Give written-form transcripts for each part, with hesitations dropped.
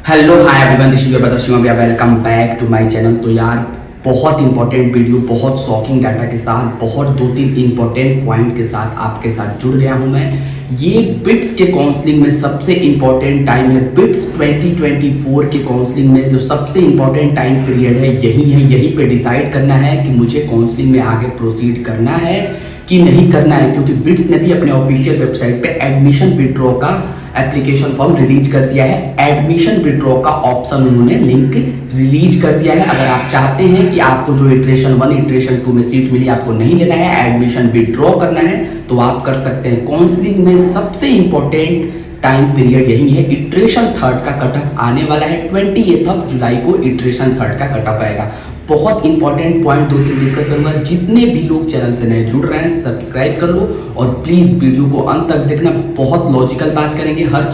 Hello hi everyone, this is your brother Shivam. Welcome back to my channel. तो यार बहुत important video, बहुत shocking data के साथ, बहुत 2-3 इंपॉर्टेंट पॉइंट के साथ आपके साथ जुड़ गया हूं मैं। ये बिट्स के काउंसलिंग में सबसे इंपॉर्टेंट टाइम है। बिट्स 2024 के काउंसलिंग में जो सबसे इंपॉर्टेंट टाइम पीरियड है यही है। यहीं पे डिसाइड करना है कि मुझे काउंसलिंग में आगे प्रोसीड करना है कि नहीं करना है, क्योंकि बिट्स ने भी अपने ऑफिशियल वेबसाइट पे एडमिशन विड्रॉ का एप्लीकेशन फॉर्म रिलीज कर दिया है। एडमिशन विड्रॉ का ऑप्शन उन्होंने लिंक रिलीज कर दिया है। अगर आप चाहते हैं कि आपको जो इटरेशन 1 इटरेशन 2 में सीट मिली आपको नहीं लेना है, एडमिशन विड्रॉ करना है, तो आप कर सकते हैं। काउंसलिंग में सबसे इंपॉर्टेंट टाइम पीरियड यही है। इटरेशन 3 का कट ऑफ आने वाला है। 28 जुलाई को इटरेशन 3 का कट ऑफ आएगा। बहुत इंपॉर्टेंट पॉइंट 2-3 डिस्कस करूंगा। जितने भी लोग चैनल से नए जुड़ रहे हैं सब्सक्राइब कर लो और प्लीज वीडियो को अंत तक देखना। बहुत लॉजिकल बात करेंगे, हर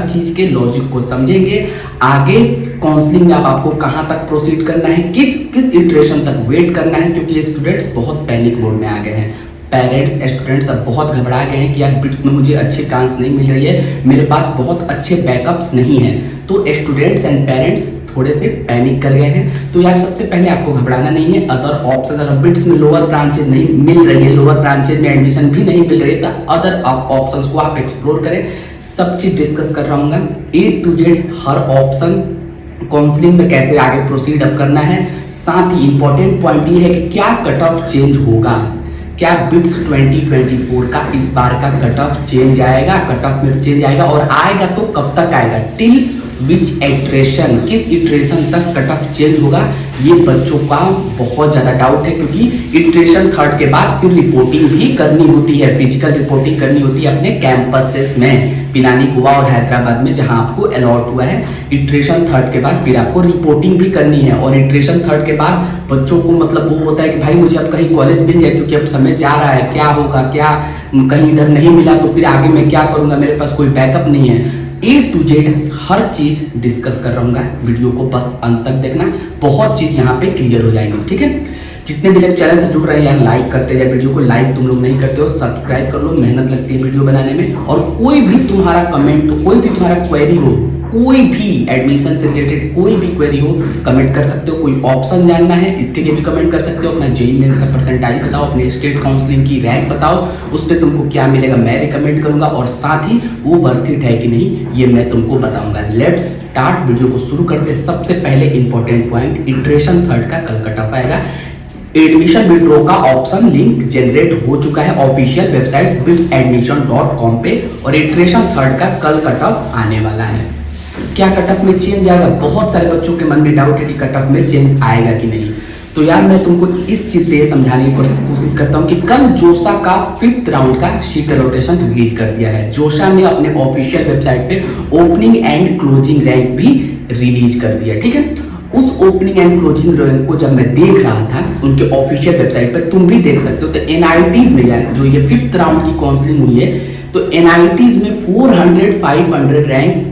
चीज के लॉजिक को समझेंगे। आगे काउंसलिंग में आपको कहां तक प्रोसीड करना है, किस इटरेशन तक वेट करना है, क्योंकि ये स्टूडेंट्स बहुत पैनिक मोड में आ गए हैं। पेरेंट्स स्टूडेंट्स अब बहुत घबरा गए हैं कि यार बिट्स में मुझे अच्छी चांस नहीं मिल रही है, मेरे पास बहुत अच्छे बैकअप्स नहीं है। तो स्टूडेंट्स एंड पेरेंट्स थोड़े से पैनिक कर गए हैं। तो यार सबसे पहले आपको घबराना नहीं है। अदर ऑप्शन, अगर बिट्स में लोअर ब्रांचेज नहीं मिल रही है, लोअर ब्रांचेज में एडमिशन भी नहीं मिल रही है, तो अदर ऑप्शंस को आप एक्सप्लोर करें। सब चीज डिस्कस कर रहा हूँ A to Z, her option counselling में कैसे आगे प्रोसीड अप करना है। साथ ही इंपॉर्टेंट पॉइंट ये है कि क्या कट ऑफ चेंज होगा, क्या बिट्स 2024 का इस बार का कट ऑफ चेंज आएगा, कट ऑफ में चेंज आएगा, और आएगा तो कब तक आएगा, टिल विच इटरेशन, किस इटरेशन तक कट ऑफ चेंज होगा। ये बच्चों का बहुत ज्यादा डाउट है, क्योंकि इटरेशन 3 के बाद फिर रिपोर्टिंग भी करनी होती है, फिजिकल रिपोर्टिंग करनी होती है अपने कैंपसेस में, पिलानी, गोवा और हैदराबाद में जहां आपको अलॉट हुआ है। इटरेशन 3 के बाद फिर आपको रिपोर्टिंग भी करनी है। और इटरेशन 3 के बाद बच्चों को मतलब वो होता है कि भाई मुझे अब कहीं कॉलेज मिल जाए, क्योंकि अब समय जा रहा है, क्या होगा, क्या कहीं इधर नहीं मिला तो फिर आगे मैं क्या करूंगा, मेरे पास कोई बैकअप नहीं है। A to Z हर चीज डिस्कस कर रहूंगा, वीडियो को बस अंत तक देखना, बहुत चीज यहाँ पे क्लियर हो जाएंगी। ठीक है, जितने भी लोग चैनल से जुड़ रहे हैं यार लाइक करते जाए वीडियो को। लाइक तुम लोग नहीं करते हो, सब्सक्राइब कर लो, मेहनत लगती है वीडियो बनाने में। और कोई भी तुम्हारा कमेंट, कोई भी तुम्हारा क्वेरी हो, कोई भी एडमिशन से रिलेटेड कोई भी क्वेरी हो, कमेंट कर सकते हो। कोई ऑप्शन जानना है इसके लिए भी कमेंट कर सकते हो। अपना जेईई मेंस का परसेंटाइल बताओ, अपने स्टेट काउंसलिंग की रैंक बताओ, उस पर तुमको क्या मिलेगा मैं रिकमेंड करूंगा, और साथ ही वो वर्थ इट है कि नहीं ये मैं तुमको बताऊंगा। लेट्स स्टार्ट, वीडियो को शुरू करते हैं। सबसे पहले इंपॉर्टेंट पॉइंट, इटरेशन 3 का कल कट ऑफ आएगा। एडमिशन विड्रॉ का ऑप्शन लिंक जनरेट हो चुका है ऑफिशियल वेबसाइट bitsadmission.com पे, और इटरेशन 3 का कल कट ऑफ आने वाला है। क्या कट ऑफ में चेंज आएगा, बहुत सारे बच्चों के मन में डाउट है कि कट ऑफ में चेंज आएगा कि नहीं। तो यार मैं तुमको इस चीज से ये समझाने की कोशिश करता हूँ कि कल जोसा का 5th राउंड का सीट एलोकेशन रिलीज कर दिया है। जोसा ने अपने ऑफिशियल वेबसाइट पे ओपनिंग एंड क्लोजिंग रैंक भी रिलीज कर दिया। ठीक है, उस ओपनिंग एंड क्लोजिंग रैंक को जब मैं देख रहा था उनके ऑफिशियल वेबसाइट पे, तुम भी देख सकते हो, तो एनआईटीज में यार जो ये 5th राउंड की काउंसलिंग हुई है, तो एनआईटीज में 400-500 रैंक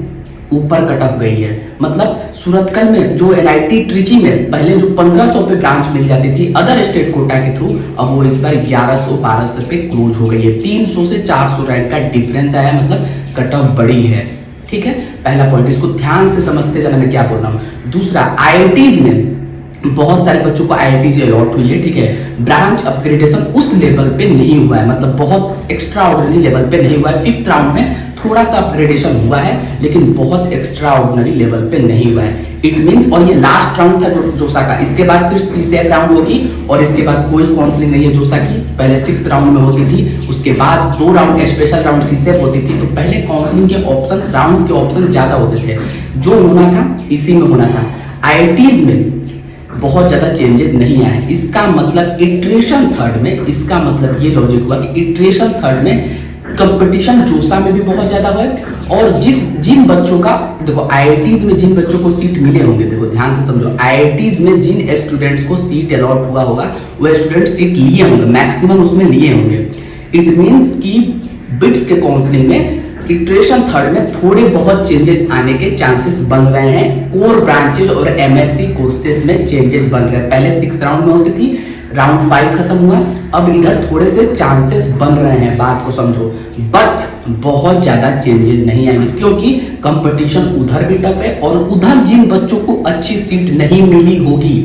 ऊपर कट ऑफ गई है। मतलब सूरतकल में जो एनआईटी ट्रिची में पहले जो 1500 पे ब्रांच मिल जाती थी अदर स्टेट कोटा के थ्रू, अब वो इस बार 1100-1200 पे क्लोज हो गई है। 300 से 400 रैंक का डिफरेंस आया, मतलब कट ऑफ बड़ी है। ठीक है, पहला पॉइंट, इसको ध्यान से समझते जाना मैं क्या बोल रहा हूँ। दूसरा, आईआईटीज में बहुत सारे बच्चों को आईआईटी अलॉट हुई है। ठीक है, ब्रांच अपग्रेडेशन उस लेवल पे नहीं हुआ है, मतलब बहुत एक्स्ट्रा ऑर्डिनरी लेवल पे नहीं हुआ है। 5th राउंड में थोड़ा सा अपग्रेडेशन हुआ है, लेकिन बहुत एक्स्ट्रा ऑर्डिनरी लेवल पे नहीं हुआ है। इट मींस, और ये लास्ट राउंड था जोसा का, इसके बाद फिर CSAT राउंड होगी, और इसके बाद कोई काउंसलिंग नहीं है जोसा की। पहले 6th राउंड में होती थी, उसके बाद 2 राउंड स्पेशल राउंड CSAT होती थी। तो पहले काउंसलिंग के ऑप्शंस, राउंड्स के ऑप्शन ज्यादा होते थे, जो होना था इसी में होना था। आईआईटीज में बहुत ज्यादा चेंजेस नहीं आए। इसका मतलब इटरेशन 3 में, इसका मतलब ये लॉजिक हुआ कि इटरेशन 3 में कंपटीशन जोसा में भी बहुत ज्यादा हुआ है। और जिन बच्चों का, देखो आईआईटीज में जिन बच्चों को सीट मिले होंगे, देखो ध्यान से समझो, आईआईटीज में जिन स्टूडेंट्स को सीट अलॉट हुआ होगा वो स्टूडेंट सीट लिए होंगे, मैक्सिमम उसमें लिए होंगे। इट मींस कि बिट्स के काउंसलिंग में इटरेशन 3 में थोड़े बहुत चेंजेस आने के चांसेस बन रहे हैं। कोर ब्रांचेज और एमएससी कोर्सेज में चेंजेस बन रहे हैं। पहले 6th राउंड में होती थी, राउंड 5 खत्म हुआ, अब इधर थोड़े से चांसेस बन रहे हैं, बात को समझो। बट बहुत ज्यादा चेंजेस नहीं आएंगे, क्योंकि कंपटीशन उधर भी टफ है और उधर जिन बच्चों को अच्छी सीट नहीं मिली होगी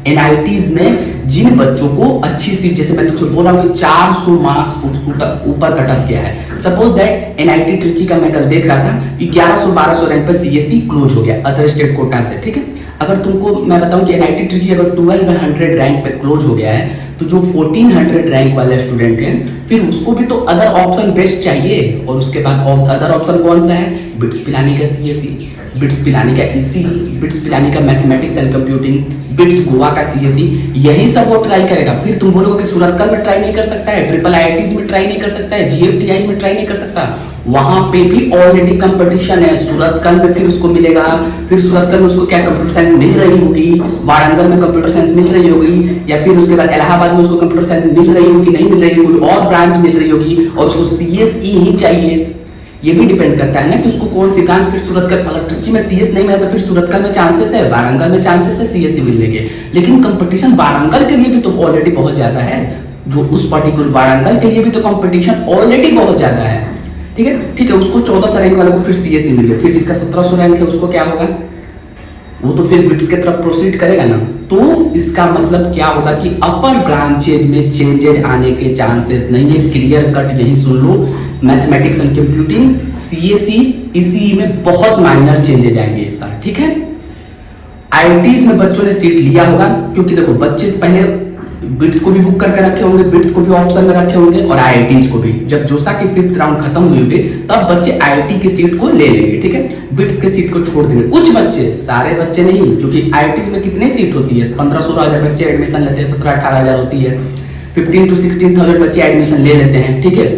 एनआईटीज में, जिन बच्चों को अच्छी सीट, जैसे मैं तुमसे बोल रहा हूँ 400 मार्क्स ऊपर कट ऑफ गया है, सपोज दैट एनआईटी ट्रिची का मैं कल देख रहा था 1100-1200 रैंक पर सीएससी क्लोज हो गया अदर स्टेट कोटा से, ठीक है। अगर तुमको मैं बताऊं कि एनआईटी ट्रिची अगर 1200 रैंक पे क्लोज हो गया है, तो जो 1400 रैंक वाला स्टूडेंट है फिर उसको भी तो अदर ऑप्शन बेस्ट चाहिए, और उसके बाद अदर ऑप्शन कौन सा है, बिट्स पिलानी का सीएससी, बिट्स पिलानी का ईसी, बिट्स पिलानी का mathematics and computing, bits Goa का सीएससी, यही सब वो ट्राई करेगा। फिर तुम बोलोगे कि सूरतकल में ट्राई नहीं कर सकता है, ट्रिपल आईआईटीज में ट्राई नहीं कर सकता है, जीएफटीआई में ट्राई नहीं कर सकता, वहां पे भी ऑलरेडी कंपटीशन है। सूरतकल में फिर उसको मिलेगा, फिर सूरतकल में उसको क्या कंप्यूटर साइंस मिल रही होगी, वारंगल में कंप्यूटर साइंस मिल रही होगी, या फिर उसके बाद इलाहाबाद में उसको कंप्यूटर साइंस मिल रही होगी, नहीं मिल रही होगी, और ब्रांच मिल रही होगी, और उसको सीएसई ही चाहिए। ये भी डिपेंड करता है ना कि उसको कौन सी ब्रांच, फिर सूरतकल, अगर ट्रिची में सीएस नहीं मिला तो फिर सूरतकल में चांसेस है, वारंगल में चांसेस है सीएसई मिलने के, लेकिन कंपटीशन वारंगल के लिए भी तो ऑलरेडी बहुत ज्यादा है, जो उस पर्टिकुलर वारंगल के लिए भी तो कंपटीशन ऑलरेडी बहुत ज्यादा है, ठीक है। ठीक है, उसको 1400 रैंक वाले को फिर सीएसई मिल गया, फिर जिसका 1700 रैंक है उसको क्या होगा, वो तो फिर बिट्स की तरफ प्रोसीड करेगा ना। तो इसका मतलब क्या होगा कि अपर ब्रांचेज में चेंजेज आने के चांसेस नहीं है, क्लियर कट यही सुन लो। Mathematics and computing, CSE, ECE में बहुत माइनर चेंजेज आएंगे इस बार, ठीक है। आईआईटीज में बच्चों ने सीट लिया होगा, क्योंकि देखो बच्चे पहले बिट्स को भी बुक करके रखे होंगे, बिट्स को भी ऑप्शन में रखे होंगे, और आईआईटीज को भी। जब जोसा की 5th राउंड खत्म हुई होगी तब बच्चे आईआईटी की सीट को ले लेंगे, ठीक है, बिट्स की सीट को छोड़ देंगे। कुछ बच्चे, सारे बच्चे नहीं, क्योंकि आईआईटीज में कितनी सीट होती है, 15-16 हजार बच्चे एडमिशन लेते हैं, 17-18 हजार होती है, 15 to 16,000 बच्चे एडमिशन ले लेते हैं, ठीक है।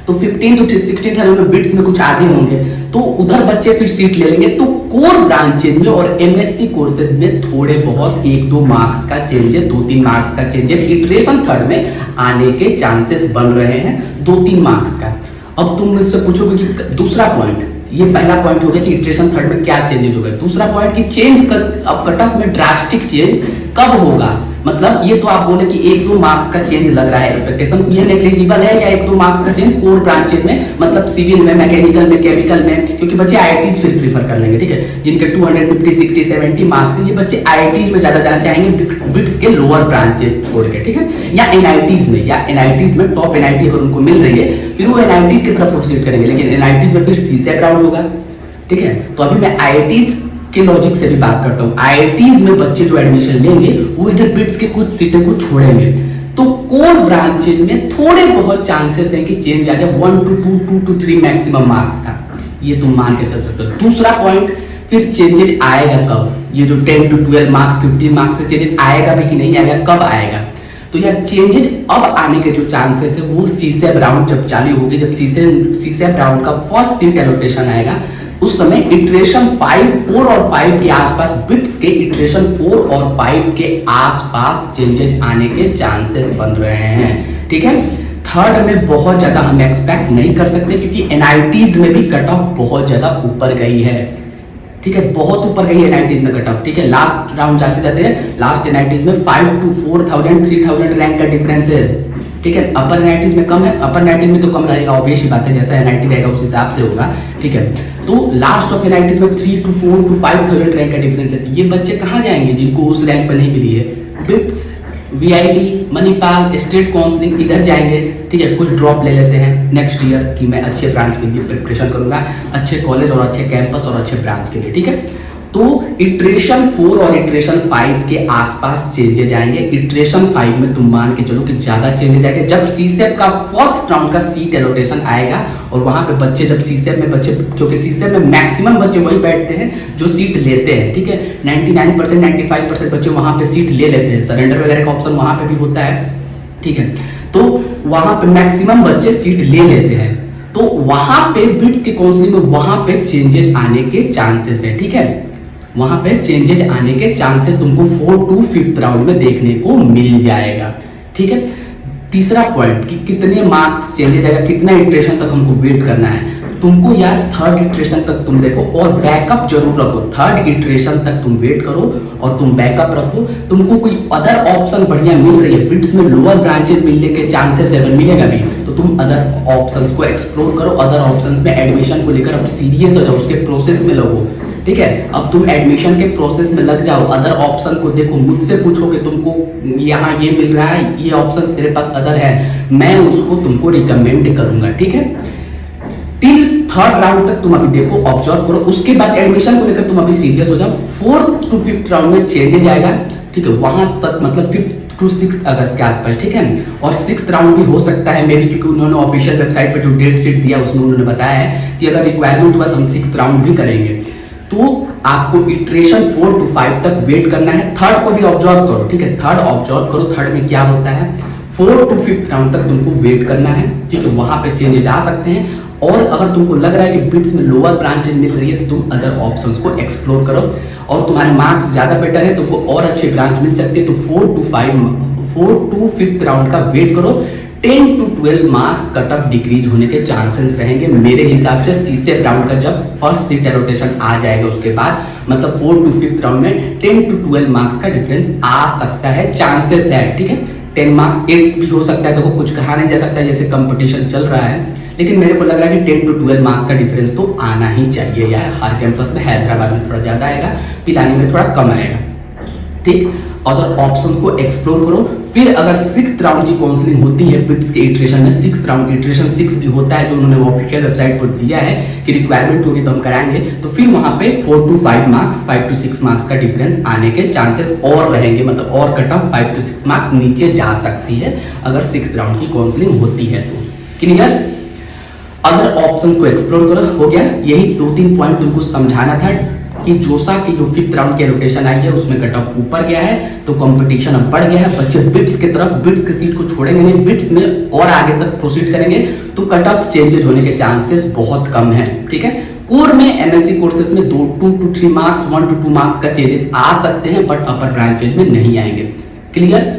तो 15 to 16,000 में बिट्स में कुछ आगे होंगे, तो उधर बच्चे फिर सीट ले लेंगे। तो कोर ब्रांचेज में और एमएससी कोर्सेज में थोड़े बहुत 1-2 मार्क्स का चेंज है, 2-3 मार्क्स का चेंज है, इटरेशन थर्ड में आने के चांसेस बन रहे हैं 2-3 मार्क्स का। अब तुम मुझसे पूछोगे कि दूसरा पॉइंट, ये पहला पॉइंट हो गया कि इटरेशन थर्ड में क्या चेंजेस हो गए। दूसरा पॉइंट कि चेंज अब कट ऑफ में ड्रास्टिक चेंज कब होगा, मतलब ये तो आप बोले कि 1-2 मार्क्स का चेंज लग रहा है, एक्सपेक्टेशन ये नेग्लिजिबल है, या 1-2 मार्क्स का चेंज कोर ब्रांचेज में, मतलब सिविल में, मैकेनिकल में, केमिकल में, क्योंकि बच्चे आईआईटीज फिर प्रीफर कर लेंगे, ठीक है, जिनके 250, 60, 70 मार्क्स है, ये बच्चे आईआईटीज में ज्यादा जाना चाहेंगे बिट्स के लोअर ब्रांचेज छोड़ के, ठीक है, या एनआईटीज में, टॉप एनआईटी अगर उनको मिल रही है फिर वो एनआईटीज की तरफ प्रोसीड करेंगे, लेकिन एनआईटीज में फिर सीसेट राउंड होगा, ठीक है। तो अभी मैं आईआईटीज के लॉजिक से भी बात करता हूँ। आईआईटीज में बच्चे जो एडमिशन लेंगे वो इधर बिट्स के कुछ सीटें को छोड़ेंगे, तो कोर ब्रांचेज में थोड़े बहुत चांसेस हैं कि चेंज आ जाए 1 to 2, 2 to 3 मैक्सिमम मार्क्स का, ये तुम मान के चल सकते हो। दूसरा पॉइंट, फिर चेंजेज आएगा कब, ये जो 10 to 12 मार्क्स, 15 मार्क्स का चेंजेज आएगा भी कि नहीं आएगा, कब आएगा। तो यार चेंजेज अब आने के जो चांसेस है वो सीसेट राउंड जब चालू होगी, जब सीसेट राउंड का फर्स्ट सीट एलोकेशन आएगा, उस समय इटरेशन 5, 4 और 5 के आसपास, बिट्स के इटरेशन 4 और 5 के आसपास चेंजेस आने के चांसेस बन रहे हैं, ठीक है। थर्ड में बहुत ज्यादा हम एक्सपेक्ट नहीं कर सकते, क्योंकि एनआईटीज में भी कट ऑफ बहुत ज्यादा ऊपर गई है, ठीक है, बहुत ऊपर गई है एनआईटीज में कट ऑफ, ठीक है। लास्ट राउंड जाते जाते लास्ट एनआईटीज में 5 to 4,000, 3,000 रैंक का डिफरेंस है, ठीक है। अपर एनआईटीज में कम है, अपर एनआईटीज में तो कम रहेगा, ऑब्वियस ही बात है, जैसा एनआईटी रहेगा उस हिसाब से होगा, ठीक है। तो लास्ट ऑफ एनआईटीज में 3 to 4 to 5,000 रैंक का डिफरेंस है। तो ये बच्चे कहाँ जाएंगे जिनको उस रैंक पर नहीं मिली है, bits, VIT, Manipal, state counselling, इधर जाएंगे, ठीक है। कुछ ड्रॉप ले लेते हैं नेक्स्ट ईयर कि मैं अच्छे ब्रांच के लिए प्रिपरेशन करूंगा, अच्छे कॉलेज और अच्छे कैंपस और अच्छे ब्रांच के लिए, ठीक है। तो इटरेशन 4 और इटरेशन 5 के आसपास चेंजेज आएंगे। इटरेशन 5 में तुम मान के चलो कि ज्यादा चेंजेज आएंगे जब सीसेट का फर्स्ट राउंड का सीट एलोकेशन आएगा, और वहां पे बच्चे जब सीसेट में बच्चे, क्योंकि सीसेट में मैक्सिमम बच्चे वही बैठते हैं जो सीट लेते हैं, ठीक है, 99%, 95% बच्चे वहां पे सीट ले लेते हैं, सरेंडर वगैरह का ऑप्शन वहां पे भी होता है, ठीक है। तो वहां पे मैक्सिमम बच्चे सीट ले लेते हैं, तो वहां पे बिट्स के काउंसलिंग में वहां पे चेंजेस आने के चांसेस है, ठीक है। वहां पे चेंजेज आने के चांसेस तुमको 4 to 5th राउंड में देखने को मिल जाएगा, ठीक है। तीसरा पॉइंट कि कितने मार्क्स चेंजेज आएगा, कितना इटरेशन तक हमको वेट करना है। तुमको यार थर्ड इटरेशन तक तुम देखो और बैकअप जरूर रखो, थर्ड इटरेशन तक तुम वेट करो और तुम बैकअप रखो। तुमको कोई अदर ऑप्शन बढ़िया मिल रही है, बिट्स में लोअर ब्रांचेस मिलने के चांसेस अगर मिलेगा भी तो तुम अदर ऑप्शंस को एक्सप्लोर करो, अदर ऑप्शंस में एडमिशन को लेकर अब सीरियस हो जाओ, उसके प्रोसेस में लगो, ठीक है। अब तुम एडमिशन के प्रोसेस में लग जाओ, अदर ऑप्शन को देखो, मुझसे पूछोगे तुमको यहाँ ये मिल रहा है, ये ऑप्शंस मेरे पास अदर है, मैं उसको तुमको रिकमेंड करूंगा, ठीक है। टिल थर्ड राउंड तक तुम अभी देखो, ऑब्जर्व करो, उसके बाद एडमिशन को लेकर तुम अभी सीरियस हो जाओ। 4th to 5th राउंड में चेंजेज आएगा, ठीक है, वहां तक मतलब 5th to 6th अगस्त के आसपास, ठीक है। और 6th राउंड भी हो सकता है मे बी, क्योंकि उन्होंने ऑफिशियल वेबसाइट पर जो डेट शीट दिया उसमें उन्होंने बताया है कि अगर रिक्वायरमेंट हुआ तो हम 6th राउंड भी करेंगे। तो आपको इटरेशन 4 to 5 तक वेट करना है। थर्ड को भी ऑब्जर्व करो, ठीक है, थर्ड ऑब्जर्व करो, थर्ड में क्या होता है। 4 to 5th राउंड तक तुमको वेट करना है, ठीक है, वहां पे चेंजेस आ सकते हैं। और अगर तुमको लग रहा है कि बिट्स में लोअर ब्रांचेज मिल रही है तो तुम अदर ऑप्शंस को एक्सप्लोर करो, और तुम्हारे मार्क्स ज्यादा बेटर है, तुमको और अच्छे ब्रांच मिल सकते हैं। तो 4 to 5th राउंड का वेट करो। 10 to 12 marks cut off decrease होने के चांसेस रहेंगे मेरे हिसाब से। सीसे राउंड का जब फर्स्ट सीट एलोकेशन आ जाएगा उसके बाद, मतलब 4 to 5th राउंड में 10 to 12 मार्क्स का डिफरेंस आ सकता है, चांसेस है, ठीक है। 10 मार्क्स 8 भी हो सकता है, देखो कुछ कहा नहीं जा सकता जैसे कंपटीशन चल रहा है, लेकिन मेरे को लग रहा है कि 10 to 12 मार्क्स का डिफरेंस तो आना ही चाहिए यार। हर कैंपस में, हैदराबाद में थोड़ा ज्यादा आएगा, पिलानी में थोड़ा कम आएगा, ठीक। अदर ऑप्शन को एक्सप्लोर करो। फिर अगर 6th राउंड की काउंसलिंग होती है बिट्स के इटरेशन में, 6th राउंड की इटरेशन 6 भी होता है जो उन्होंने ऑफिशियल वेबसाइट पर दिया है कि रिक्वायरमेंट होगी तो हम कराएंगे, तो फिर वहां पे 4 to 5 मार्क्स, 5 to 6 मार्क्स का डिफरेंस आने के चांसेस और रहेंगे, मतलब और कट ऑफ 5 to 6 मार्क्स नीचे जा सकती है अगर 6th राउंड की काउंसलिंग होती है तो। क्लियर? अदर ऑप्शंस को एक्सप्लोर करो, हो गया। यही 2-3 पॉइंट तुमको समझाना था कि जोसा की जो 5th राउंड की एलोकेशन आई है उसमें कट ऑफ ऊपर गया है तो कंपटीशन अब बढ़ गया है, बच्चे बिट्स की तरफ, बिट्स की सीट को छोड़ेंगे नहीं, बिट्स में और आगे तक प्रोसीड करेंगे तो कट ऑफ चेंजेस होने के चांसेस बहुत कम है, ठीक है। कोर में एमएससी कोर्सेज में 2 to 3 मार्क्स, 1 to 2 मार्क्स का चेंजेस आ सकते हैं, बट अपर ब्रांचेज में नहीं आएंगे। क्लियर?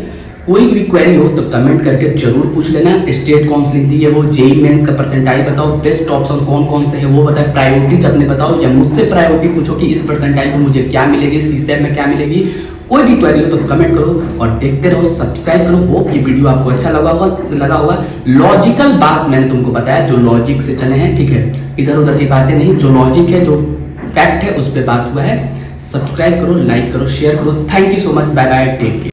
कोई भी क्वेरी हो तो कमेंट करके जरूर पूछ लेना। स्टेट काउंसलिंग दी है वो, जेई मेंस का परसेंटाइल बताओ, बेस्ट ऑप्शन कौन कौन से है वो बताओ, प्रायोरिटीज अपने बताओ, या मुझसे प्रायोरिटी पूछो कि इस परसेंटाइल पे मुझे क्या मिलेगी, सीसेम में क्या मिलेगी। कोई भी क्वेरी हो तो कमेंट करो और देखते रहो, सब्सक्राइब करो। होप ये वीडियो आपको अच्छा लगा होगा। लॉजिकल बात मैंने तुमको बताया, जो लॉजिक से चले हैं, ठीक है, इधर उधर की बातें नहीं, जो लॉजिक है, जो फैक्ट है, उस पर बात हुआ है। सब्सक्राइब करो, लाइक करो, शेयर करो। Thank you so much, bye bye, take care.